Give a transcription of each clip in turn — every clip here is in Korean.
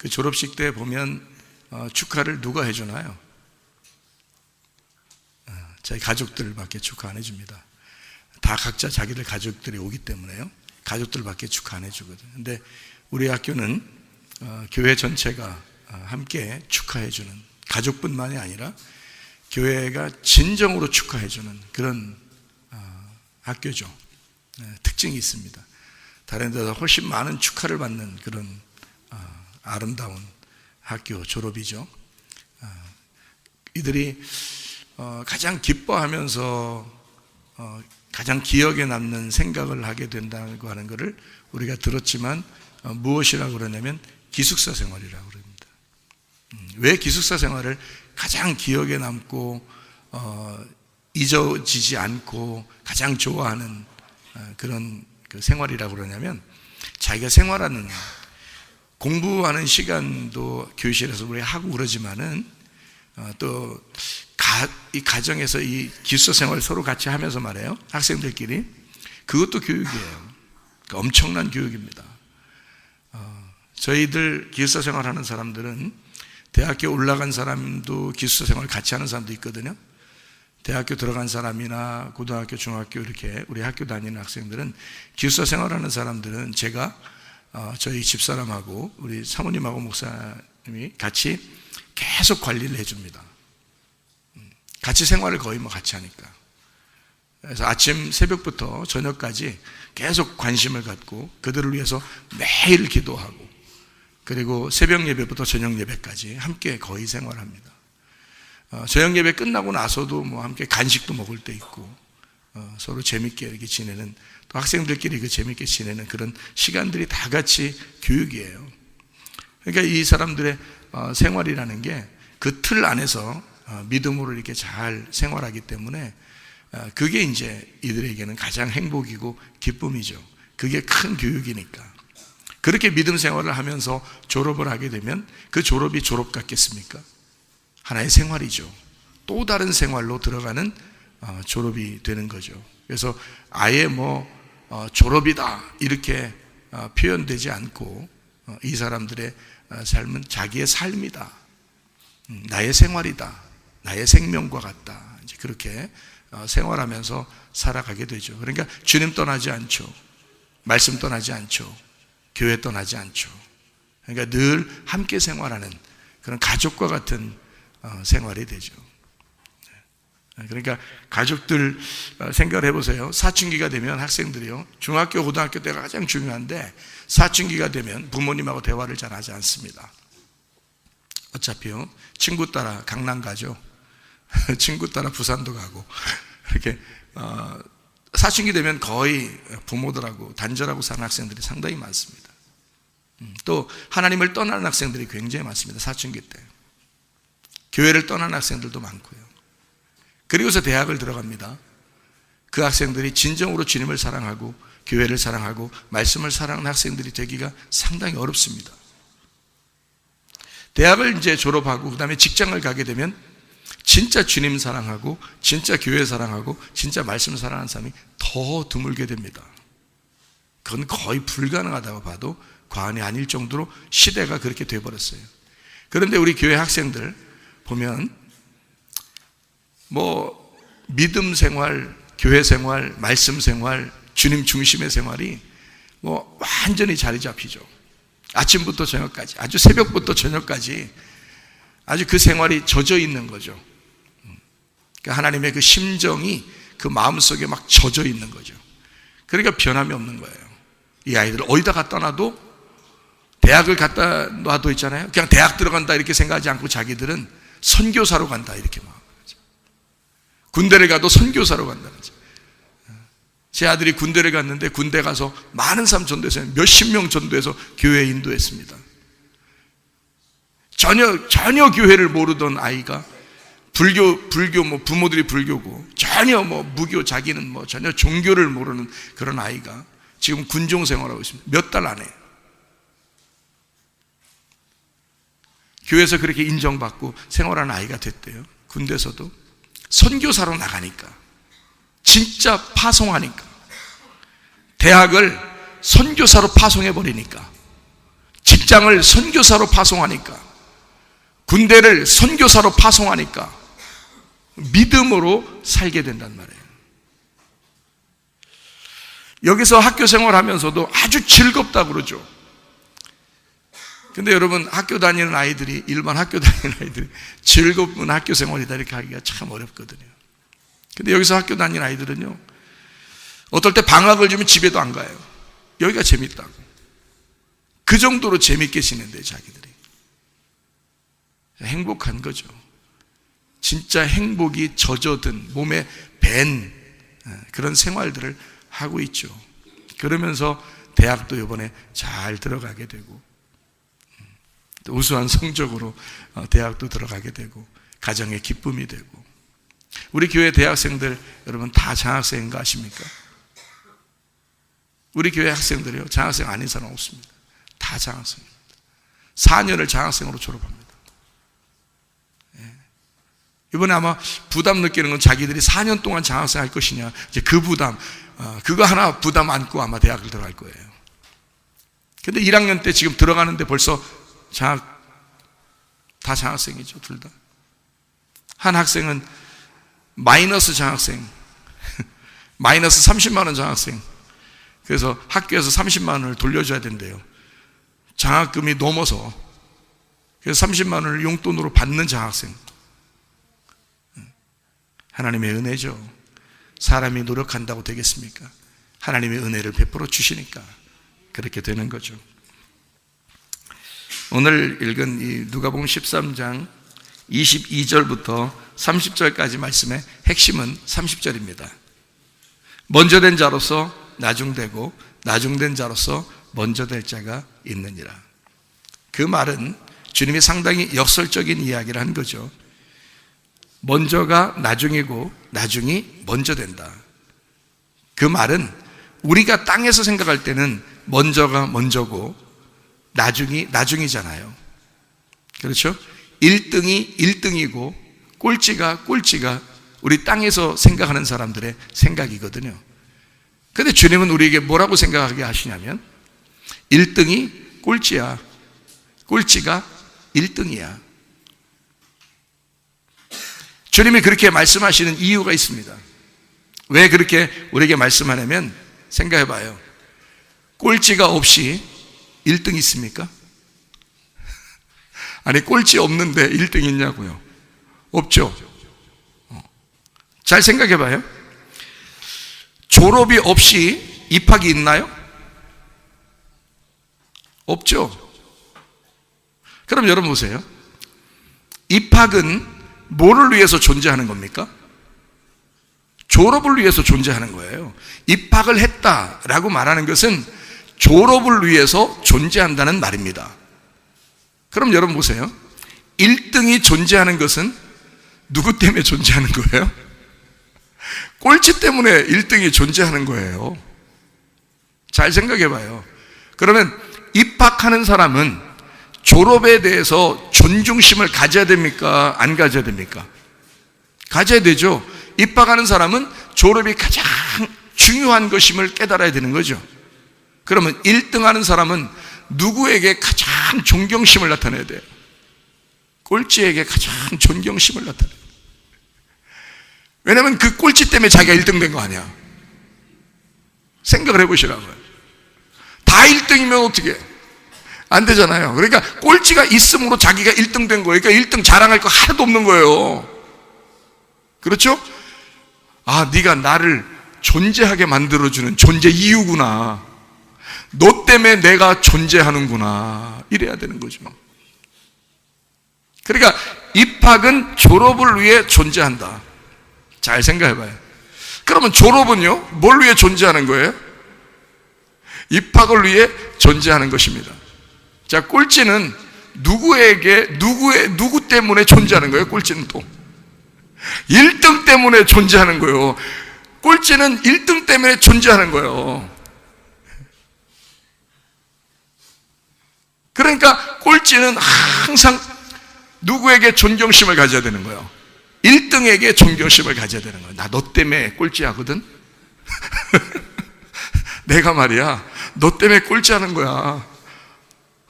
그 졸업식 때 보면 축하를 누가 해주나요? 자기 가족들밖에 축하 안 해줍니다. 다 각자 자기들 가족들이 오기 때문에요. 가족들밖에 축하 안 해주거든요. 근데 우리 학교는 교회 전체가 함께 축하해주는, 가족뿐만이 아니라 교회가 진정으로 축하해주는 그런 학교죠. 특징이 있습니다. 다른 데서 훨씬 많은 축하를 받는 그런 아름다운 학교 졸업이죠. 이들이 가장 기뻐하면서 가장 기억에 남는 생각을 하게 된다고 하는 것을 우리가 들었지만 무엇이라고 그러냐면 기숙사 생활이라고 그럽니다. 왜 기숙사 생활을 가장 기억에 남고 잊어지지 않고 가장 좋아하는 그런 그 생활이라고 그러냐면, 자기가 생활하는, 공부하는 시간도 교실에서 우리 하고 그러지만은 또 이 가정에서 이 기숙사 생활을 서로 같이 하면서 말해요. 학생들끼리. 그것도 교육이에요. 그러니까 엄청난 교육입니다. 저희들 기숙사 생활하는 사람들은, 대학교 올라간 사람도 기숙사 생활을 같이 하는 사람도 있거든요. 대학교 들어간 사람이나 고등학교, 중학교 이렇게 우리 학교 다니는 학생들은, 기숙사 생활하는 사람들은 제가 저희 집사람하고 우리 사모님하고 목사님이 같이 계속 관리를 해줍니다. 같이 생활을 거의 같이 하니까. 그래서 아침 새벽부터 저녁까지 계속 관심을 갖고 그들을 위해서 매일 기도하고, 그리고 새벽 예배부터 저녁 예배까지 함께 거의 생활합니다. 저녁 예배 끝나고 나서도 함께 간식도 먹을 때 있고, 서로 재밌게 이렇게 지내는, 또 학생들끼리 그 재밌게 지내는 그런 시간들이 다 같이 교육이에요. 그러니까 이 사람들의 생활이라는 게 그 틀 안에서 믿음으로 이렇게 잘 생활하기 때문에 그게 이제 이들에게는 가장 행복이고 기쁨이죠. 그게 큰 교육이니까. 그렇게 믿음 생활을 하면서 졸업을 하게 되면 그 졸업이 졸업 같겠습니까? 하나의 생활이죠. 또 다른 생활로 들어가는 졸업이 되는 거죠. 그래서 아예 졸업이다 이렇게 표현되지 않고, 이 사람들의 삶은 자기의 삶이다, 나의 생활이다, 나의 생명과 같다, 이제 그렇게 생활하면서 살아가게 되죠. 그러니까 주님 떠나지 않죠. 말씀 떠나지 않죠. 교회 떠나지 않죠. 그러니까 늘 함께 생활하는 그런 가족과 같은 생활이 되죠. 그러니까 가족들 생각을 해보세요. 사춘기가 되면 학생들이요, 중학교, 고등학교 때가 가장 중요한데, 사춘기가 되면 부모님하고 대화를 잘 하지 않습니다. 어차피요, 친구 따라 강남 가죠. 친구 따라 부산도 가고, 이렇게 사춘기 되면 거의 부모들하고 단절하고 사는 학생들이 상당히 많습니다. 또 하나님을 떠나는 학생들이 굉장히 많습니다. 사춘기 때 교회를 떠나는 학생들도 많고요. 그리고서 대학을 들어갑니다. 그 학생들이 진정으로 주님을 사랑하고 교회를 사랑하고 말씀을 사랑하는 학생들이 되기가 상당히 어렵습니다. 대학을 이제 졸업하고 그 다음에 직장을 가게 되면 진짜 주님 사랑하고 진짜 교회 사랑하고 진짜 말씀 사랑하는 사람이 더 드물게 됩니다. 그건 거의 불가능하다고 봐도 과언이 아닐 정도로 시대가 그렇게 돼버렸어요. 그런데 우리 교회 학생들 보면 믿음 생활, 교회 생활, 말씀 생활, 주님 중심의 생활이 완전히 자리 잡히죠. 아침부터 저녁까지, 아주 새벽부터 저녁까지 아주 그 생활이 젖어 있는 거죠. 그러니까 하나님의 그 심정이 그 마음속에 막 젖어 있는 거죠. 그러니까 변함이 없는 거예요. 이 아이들을 어디다 갖다 놔도, 대학을 갖다 놔도 있잖아요, 그냥 대학 들어간다 이렇게 생각하지 않고 자기들은 선교사로 간다 이렇게 막 하죠. 군대를 가도 선교사로 간다는 거죠. 제 아들이 군대를 갔는데 군대 가서 많은 사람 전도해서 몇십 명 전도해서 교회에 인도했습니다. 전혀 교회를 모르던 아이가 불교 부모들이 불교고 전혀 무교, 자기는 전혀 종교를 모르는 그런 아이가 지금 군종 생활하고 있습니다. 몇 달 안에 교회에서 그렇게 인정받고 생활하는 아이가 됐대요. 군대에서도 선교사로 나가니까, 진짜 파송하니까, 대학을 선교사로 파송해버리니까 직장을 선교사로 파송하니까, 군대를 선교사로 파송하니까 믿음으로 살게 된단 말이에요. 여기서 학교 생활하면서도 아주 즐겁다 그러죠. 근데 여러분, 학교 다니는 아이들이, 일반 학교 다니는 아이들이 즐거운 학교 생활이다 이렇게 하기가 참 어렵거든요. 근데 여기서 학교 다니는 아이들은요, 어떨 때 방학을 주면 집에도 안 가요. 여기가 재밌다고. 그 정도로 재밌게 지낸대요, 자기들이. 행복한 거죠. 진짜 행복이 젖어든, 몸에 밴 그런 생활들을 하고 있죠. 그러면서 대학도 이번에 잘 들어가게 되고, 우수한 성적으로 대학도 들어가게 되고, 가정의 기쁨이 되고. 우리 교회 대학생들 여러분 다 장학생인 거 아십니까? 우리 교회 학생들이요, 장학생 아닌 사람 없습니다. 다 장학생입니다. 4년을 장학생으로 졸업합니다. 이번에 아마 부담 느끼는 건 자기들이 4년 동안 장학생 할 것이냐, 이제 그 부담, 그거 하나 부담 안고 아마 대학을 들어갈 거예요. 근데 1학년 때 지금 들어가는데 벌써 다 장학생이죠, 둘 다. 한 학생은 마이너스 장학생, 마이너스 30만 원 장학생. 그래서 학교에서 30만 원을 돌려줘야 된대요. 장학금이 넘어서. 그래서 30만 원을 용돈으로 받는 장학생. 하나님의 은혜죠. 사람이 노력한다고 되겠습니까? 하나님의 은혜를 베풀어 주시니까 그렇게 되는 거죠. 오늘 읽은 이 누가복음 13장 22절부터 30절까지 말씀의 핵심은 30절입니다. 먼저 된 자로서 나중되고 나중된 자로서 먼저 될 자가 있느니라. 그 말은 주님이 상당히 역설적인 이야기를 한 거죠. 먼저가 나중이고 나중이 먼저 된다. 그 말은 우리가 땅에서 생각할 때는 먼저가 먼저고 나중이 나중이잖아요. 그렇죠? 1등이 1등이고 꼴찌가 우리 땅에서 생각하는 사람들의 생각이거든요. 근데 주님은 우리에게 뭐라고 생각하게 하시냐면 1등이 꼴찌야, 꼴찌가 1등이야. 주님이 그렇게 말씀하시는 이유가 있습니다. 왜 그렇게 우리에게 말씀하냐면, 생각해봐요. 꼴찌가 없이 1등 있습니까? 아니, 꼴찌 없는데 1등 있냐고요? 없죠. 잘 생각해봐요. 졸업이 없이 입학이 있나요? 없죠. 그럼 여러분 보세요. 입학은 뭐를 위해서 존재하는 겁니까? 졸업을 위해서 존재하는 거예요. 입학을 했다라고 말하는 것은 졸업을 위해서 존재한다는 말입니다. 그럼 여러분 보세요. 1등이 존재하는 것은 누구 때문에 존재하는 거예요? 꼴찌 때문에 1등이 존재하는 거예요. 잘 생각해 봐요. 그러면 입학하는 사람은 졸업에 대해서 존중심을 가져야 됩니까? 안 가져야 됩니까? 가져야 되죠. 입학하는 사람은 졸업이 가장 중요한 것임을 깨달아야 되는 거죠. 그러면 1등 하는 사람은 누구에게 가장 존경심을 나타내야 돼요? 꼴찌에게 가장 존경심을 나타내요. 왜냐하면 그 꼴찌 때문에 자기가 1등 된 거 아니야. 생각을 해보시라고요. 다 1등이면 어떻게? 안 되잖아요. 그러니까 꼴찌가 있음으로 자기가 1등 된 거예요. 그러니까 1등 자랑할 거 하나도 없는 거예요. 그렇죠? 아, 네가 나를 존재하게 만들어주는 존재 이유구나. 너 때문에 내가 존재하는구나. 이래야 되는 거죠. 그러니까 입학은 졸업을 위해 존재한다. 잘 생각해봐요. 그러면 졸업은요? 뭘 위해 존재하는 거예요? 입학을 위해 존재하는 것입니다. 자, 꼴찌는 누구 때문에 존재하는 거예요? 꼴찌는 또 1등 때문에 존재하는 거예요. 꼴찌는 1등 때문에 존재하는 거예요. 그러니까 꼴찌는 항상 누구에게 존경심을 가져야 되는 거예요? 1등에게 존경심을 가져야 되는 거예요. 나 너 때문에 꼴찌하거든? 내가 말이야, 너 때문에 꼴찌하는 거야.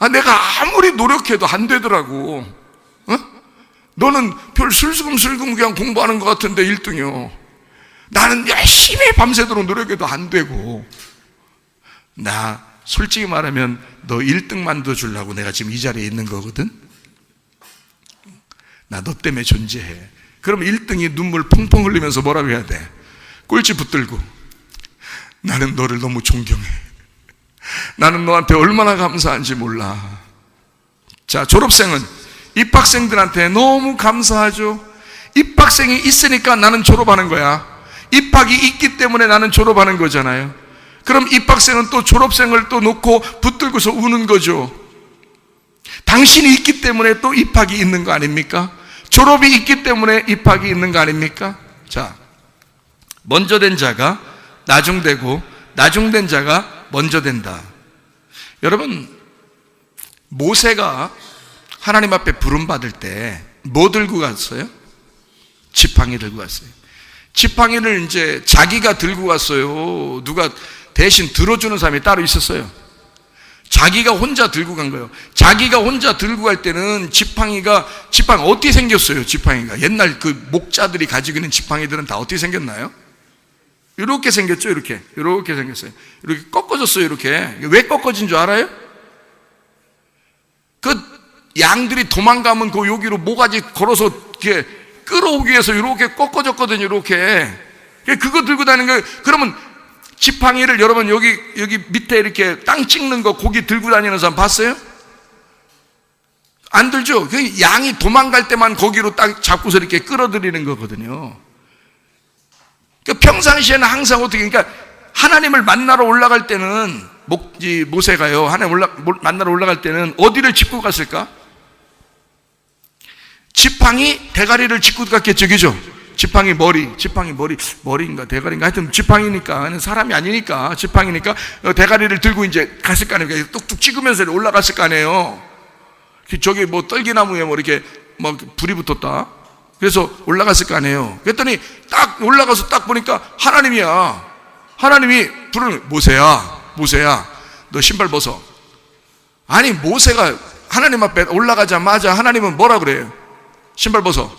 내가 아무리 노력해도 안 되더라고. 너는 별 슬금슬금 그냥 공부하는 것 같은데 1등이요. 나는 열심히 밤새도록 노력해도 안 되고. 나 솔직히 말하면 너 1등 만들어주려고 내가 지금 이 자리에 있는 거거든. 나 너 때문에 존재해. 그럼 1등이 눈물 펑펑 흘리면서 뭐라고 해야 돼? 꼴찌 붙들고, 나는 너를 너무 존경해. 나는 너한테 얼마나 감사한지 몰라. 자, 졸업생은 입학생들한테 너무 감사하죠. 입학생이 있으니까 나는 졸업하는 거야. 입학이 있기 때문에 나는 졸업하는 거잖아요. 그럼 입학생은 또 졸업생을 또 놓고 붙들고서 우는 거죠. 당신이 있기 때문에 또 입학이 있는 거 아닙니까? 졸업이 있기 때문에 입학이 있는 거 아닙니까? 자, 먼저 된 자가 나중되고 나중된 자가 먼저 된다. 여러분, 모세가 하나님 앞에 부름받을 때 뭐 들고 갔어요? 지팡이 들고 갔어요. 지팡이를 이제 자기가 들고 갔어요? 누가 대신 들어주는 사람이 따로 있었어요? 자기가 혼자 들고 간 거예요. 자기가 혼자 들고 갈 때는 지팡이 어떻게 생겼어요? 지팡이가 옛날 그 목자들이 가지고 있는 지팡이들은 다 어떻게 생겼나요? 이렇게 생겼죠. 이렇게 생겼어요. 이렇게 꺾어졌어요. 이렇게. 왜 꺾어진 줄 알아요? 그 양들이 도망가면 그 여기로 모가지 걸어서 이렇게 끌어오기 위해서 이렇게 꺾어졌거든요. 이렇게. 그거 들고 다니는 거예요. 그러면 지팡이를 여러분 여기 밑에 이렇게 땅 찍는 거 고기 들고 다니는 사람 봤어요? 안 들죠? 그 양이 도망갈 때만 거기로 딱 잡고서 이렇게 끌어들이는 거거든요. 그러니까 평상시에는 항상 어떻게, 그러니까 하나님을 만나러 올라갈 때는 모세가요, 하나님 만나러 올라갈 때는 어디를 짚고 갔을까? 지팡이 대가리를 짚고 갔겠죠, 그죠? 머리인가 대가리인가 하여튼 지팡이니까, 사람이 아니니까 지팡이니까 대가리를 들고 이제 갔을 거 아니에요. 뚝뚝 찍으면서 올라갔을 거 아니에요. 저기 뭐 떨기나무에 뭐 이렇게 막 불이 붙었다. 그래서 올라갔을 거 아니에요. 그랬더니 딱 올라가서 딱 보니까 하나님이야. 하나님이 부르는, 모세야, 너 신발 벗어. 아니, 모세가 하나님 앞에 올라가자마자 하나님은 뭐라 그래요? 신발 벗어.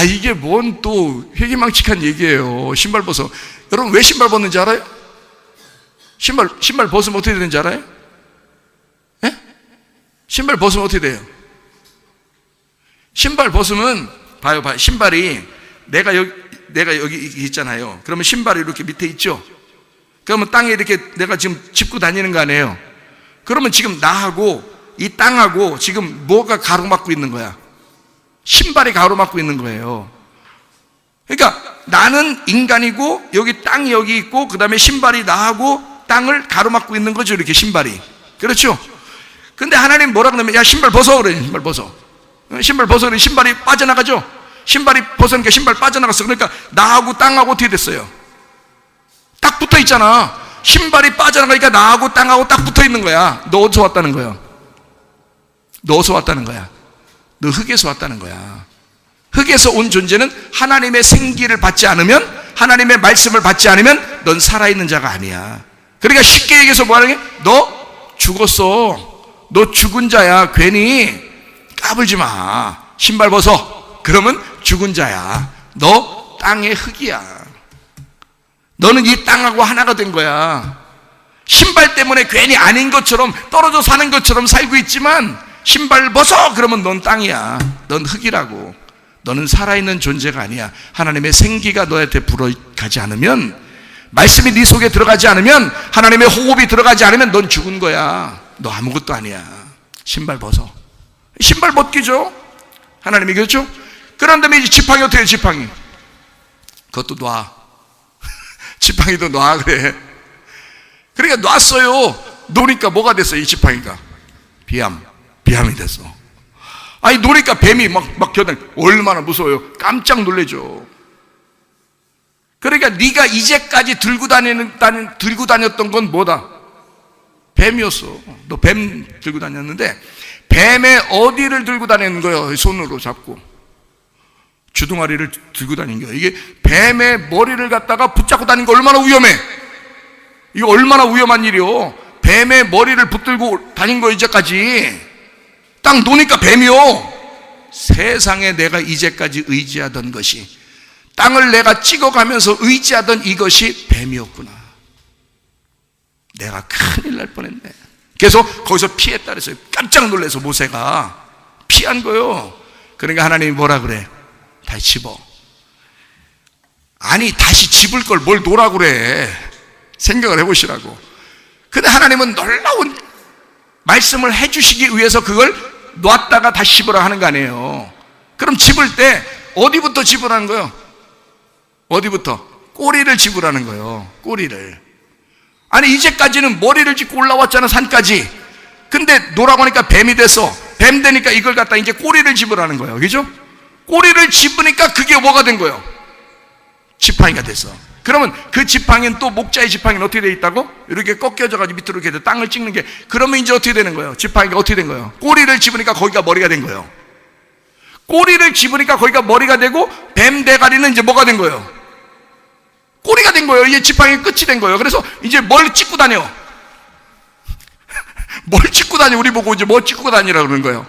이게 뭔 또 회기망측한 얘기예요. 신발 벗어. 여러분, 왜 신발 벗는지 알아요? 신발 벗으면 어떻게 되는지 알아요? 예? 신발 벗으면 어떻게 돼요? 신발 벗으면 봐요. 신발이 내가 여기 있잖아요. 그러면 신발이 이렇게 밑에 있죠. 그러면 땅에 이렇게 내가 지금 짚고 다니는 거 아니에요. 그러면 지금 나하고 이 땅하고 지금 뭐가 가로막고 있는 거야? 신발이 가로막고 있는 거예요. 그러니까 나는 인간이고 여기 땅이 여기 있고 그 다음에 신발이 나하고 땅을 가로막고 있는 거죠. 이렇게 신발이. 그렇죠? 근데 하나님 뭐라 그러면, 야, 신발 벗어 그래. 신발 벗어. 신발 벗어 그래. 신발이 빠져나가죠. 신발이 벗으니까 신발 빠져나갔어. 그러니까 나하고 땅하고 어떻게 됐어요? 딱 붙어 있잖아. 신발이 빠져나가니까 나하고 땅하고 딱 붙어 있는 거야. 너 어디서 왔다는 거야? 너 흙에서 왔다는 거야. 흙에서 온 존재는 하나님의 생기를 받지 않으면, 하나님의 말씀을 받지 않으면 넌 살아있는 자가 아니야. 그러니까 쉽게 얘기해서 뭐하는 게, 너 죽었어. 너 죽은 자야. 괜히 까불지 마. 신발 벗어. 그러면 죽은 자야. 너 땅의 흙이야. 너는 이 땅하고 하나가 된 거야. 신발 때문에 괜히 아닌 것처럼 떨어져 사는 것처럼 살고 있지만, 신발 벗어! 그러면 넌 땅이야. 넌 흙이라고. 너는 살아있는 존재가 아니야. 하나님의 생기가 너한테 불어가지 않으면, 말씀이 네 속에 들어가지 않으면, 하나님의 호흡이 들어가지 않으면 넌 죽은 거야. 너 아무것도 아니야. 신발 벗어. 신발 벗기죠. 하나님이 그렇죠? 그런 다음에 이제 지팡이 어떻게 해? 지팡이 그것도 놔. 지팡이도 놔. 그래. 그러니까 놨어요. 놓으니까 뭐가 됐어? 이 지팡이가 비암이 됐어. 놓으니까 뱀이 막 겨다니. 얼마나 무서워요. 깜짝 놀래죠. 그러니까 네가 이제까지 들고 다녔던 건 뭐다? 뱀이었어. 너 뱀 들고 다녔는데, 뱀의 어디를 들고 다니는 거예요? 손으로 잡고 주둥아리를 들고 다닌 거예요. 이게 뱀의 머리를 갖다가 붙잡고 다니는 거 얼마나 위험해. 이거 얼마나 위험한 일이요. 뱀의 머리를 붙들고 다닌 거 이제까지. 딱 놓으니까 뱀이요. 세상에 내가 이제까지 의지하던 것이, 땅을 내가 찍어가면서 의지하던 이것이 뱀이었구나. 내가 큰일 날 뻔했네. 그래서 거기서 피했다 그랬어요. 깜짝 놀라서 모세가 피한 거요. 그러니까 하나님이 뭐라 그래? 다시 집어. 아니, 다시 집을 걸 뭘 놓으라 그래. 생각을 해보시라고. 근데 하나님은 놀라운 말씀을 해주시기 위해서 그걸 놨다가 다시 집으라 하는 거 아니에요. 그럼 집을 때 어디부터 집으라는 거예요? 어디부터? 꼬리를 집으라는 거예요. 꼬리를. 아니, 이제까지는 머리를 짚고 올라왔잖아, 산까지. 근데 놓으라고 하니까 뱀이 됐어. 뱀 되니까 이걸 갖다 이제 꼬리를 집으라는 거예요. 그죠? 꼬리를 집으니까 그게 뭐가 된 거예요? 지팡이가 됐어. 그러면 그 지팡이는 또 목자의 지팡이는 어떻게 돼 있다고? 이렇게 꺾여져가지고 밑으로 이렇게 땅을 찍는 게, 그러면 이제 어떻게 되는 거예요? 지팡이가 어떻게 된 거예요? 꼬리를 집으니까 거기가 머리가 된 거예요. 꼬리를 집으니까 거기가 머리가 되고, 뱀 대가리는 이제 뭐가 된 거예요? 꼬리가 된 거예요. 이제 지팡이 끝이 된 거예요. 그래서 이제 뭘 찍고 다녀? 뭘 찍고 다녀? 우리 보고 이제 뭘 찍고 다니라 그러는 거예요.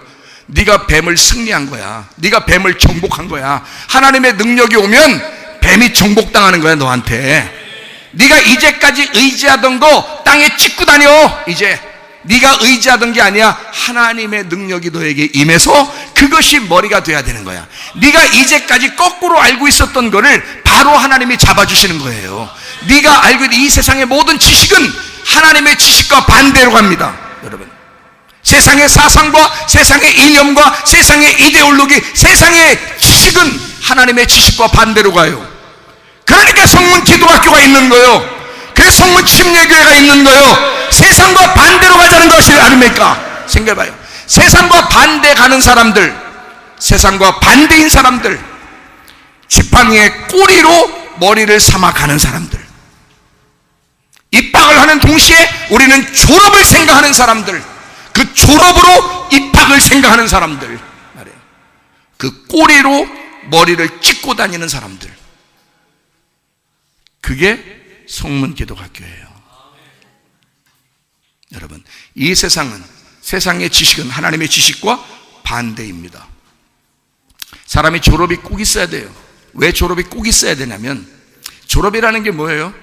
네가 뱀을 승리한 거야. 네가 뱀을 정복한 거야. 하나님의 능력이 오면 뱀이 정복당하는 거야, 너한테. 네가 이제까지 의지하던 거 땅에 찍고 다녀. 이제 네가 의지하던 게 아니야. 하나님의 능력이 너에게 임해서 그것이 머리가 돼야 되는 거야. 네가 이제까지 거꾸로 알고 있었던 거를 바로 하나님이 잡아주시는 거예요. 네가 알고 있는 이 세상의 모든 지식은 하나님의 지식과 반대로 갑니다. 여러분, 세상의 사상과 세상의 이념과 세상의 이데올로기, 세상의 지식은 하나님의 지식과 반대로 가요. 그러니까 성문 기도학교가 있는 거예요. 그래서 성문 침례교회가 있는 거예요. 세상과 반대로 가자는 것이 아닙니까? 생각해봐요. 세상과 반대 가는 사람들, 세상과 반대인 사람들, 지팡이의 꼬리로 머리를 삼아 가는 사람들, 입학을 하는 동시에 우리는 졸업을 생각하는 사람들, 그 졸업으로 입학을 생각하는 사람들 말이에요. 그 꼬리로 머리를 찍고 다니는 사람들, 그게 성문기도학교예요. 여러분, 이 세상은, 세상의 지식은 하나님의 지식과 반대입니다. 사람이 졸업이 꼭 있어야 돼요. 왜 졸업이 꼭 있어야 되냐면, 졸업이라는 게 뭐예요?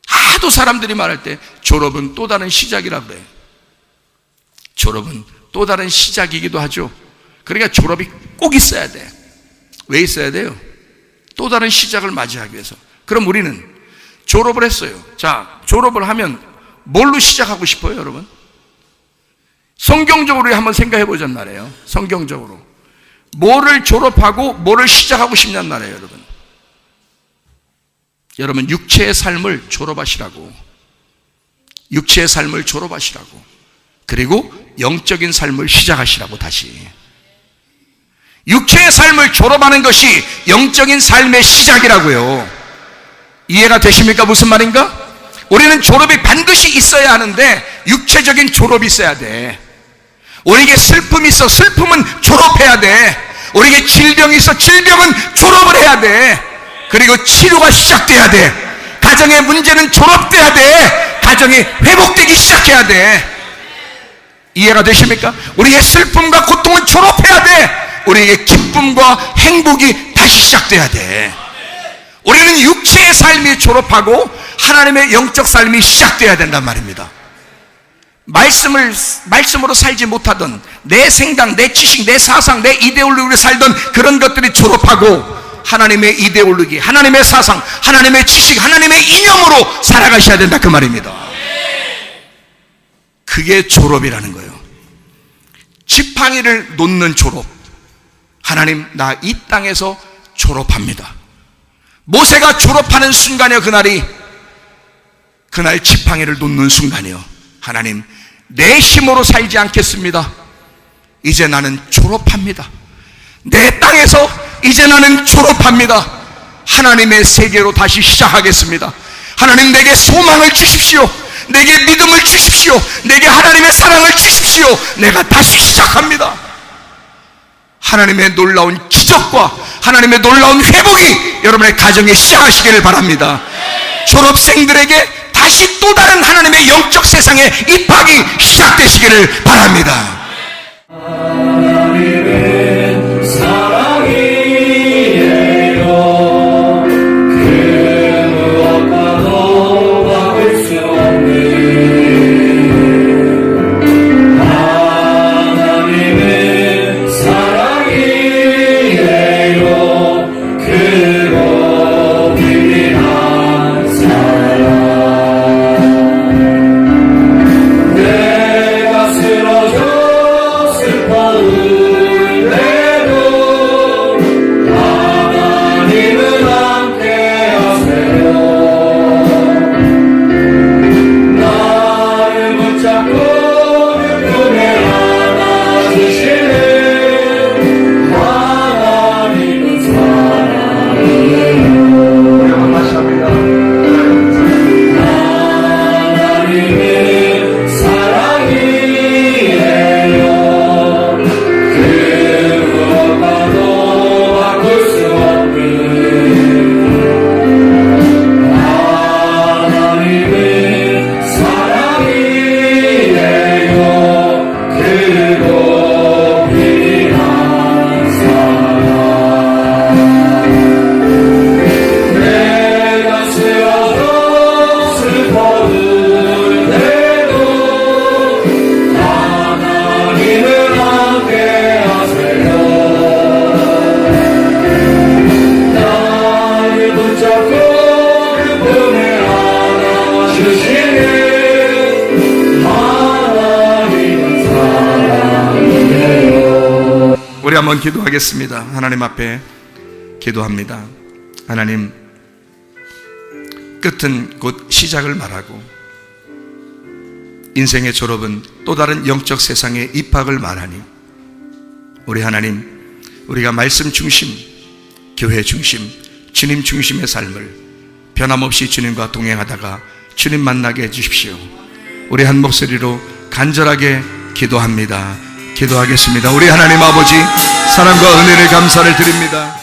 하도 사람들이 말할 때 졸업은 또 다른 시작이라고 그래요. 졸업은 또 다른 시작이기도 하죠. 그러니까 졸업이 꼭 있어야 돼. 왜 있어야 돼요? 또 다른 시작을 맞이하기 위해서. 그럼 우리는 졸업을 했어요. 자, 졸업을 하면 뭘로 시작하고 싶어요, 여러분? 성경적으로 한번 생각해 보자는 말이에요. 성경적으로 뭐를 졸업하고 뭐를 시작하고 싶냐는 말이에요, 여러분. 여러분, 육체의 삶을 졸업하시라고. 육체의 삶을 졸업하시라고. 그리고 영적인 삶을 시작하시라고. 다시 육체의 삶을 졸업하는 것이 영적인 삶의 시작이라고요. 이해가 되십니까? 무슨 말인가? 우리는 졸업이 반드시 있어야 하는데 육체적인 졸업이 있어야 돼. 우리에게 슬픔이 있어, 슬픔은 졸업해야 돼. 우리에게 질병이 있어, 질병은 졸업을 해야 돼. 그리고 치료가 시작돼야 돼. 가정의 문제는 졸업돼야 돼. 가정이 회복되기 시작해야 돼. 이해가 되십니까? 우리의 슬픔과 고통은 졸업해야 돼. 우리에게 기쁨과 행복이 다시 시작돼야 돼. 우리는 육체의 삶이 졸업하고 하나님의 영적 삶이 시작돼야 된단 말입니다. 말씀으로 살지 못하던 내 생각, 내 지식, 내 사상, 내 이데올로기로 살던 그런 것들이 졸업하고 하나님의 이데올로기, 하나님의 사상, 하나님의 지식, 하나님의 이념으로 살아가셔야 된다, 그 말입니다. 그게 졸업이라는 거예요. 지팡이를 놓는 졸업. 하나님, 나 이 땅에서 졸업합니다. 모세가 졸업하는 순간이요, 그날 지팡이를 놓는 순간이요. 하나님, 내 힘으로 살지 않겠습니다. 이제 나는 졸업합니다. 내 땅에서 이제 나는 졸업합니다. 하나님의 세계로 다시 시작하겠습니다. 하나님, 내게 소망을 주십시오. 내게 믿음을 주십시오. 내게 하나님의 사랑을 주십시오. 내가 다시 시작합니다. 하나님의 놀라운 기적과 하나님의 놀라운 회복이 여러분의 가정에 시작하시기를 바랍니다. 졸업생들에게 다시 또 다른 하나님의 영적 세상에 입학이 시작되시기를 바랍니다. 하나님은 사랑이에요. 그 무엇과도 막을 수 없는 하나님은 사랑이에요. 크고 비밀한 사랑. 내가 쓰러져 슬퍼울 때도 하나님은 함께하세요. 나를 붙잡고 그 품에 안아주시는 하나님은 사랑이에요. 하나님은 사랑이에요. 그 무엇과도 바꿀 수 없는 하나님은 사랑이에요. 크고 비밀한 사랑. 내가 쓰러져 슬퍼울 때도 하나님은 함께하세요. 나를 붙잡고 그 품에 안아주시는 하나님은 사랑이에요. 우리 한번 기도하겠습니다. 하나님 앞에 기도합니다. 하나님, 끝은 곧 시작을 말하고 인생의 졸업은 또 다른 영적 세상의 입학을 말하니 우리 하나님, 우리가 말씀 중심, 교회 중심, 주님 중심의 삶을 변함없이 주님과 동행하다가 주님 만나게 해주십시오. 우리 한 목소리로 간절하게 기도합니다. 기도하겠습니다. 우리 하나님 아버지, 사랑과 은혜를 감사를 드립니다.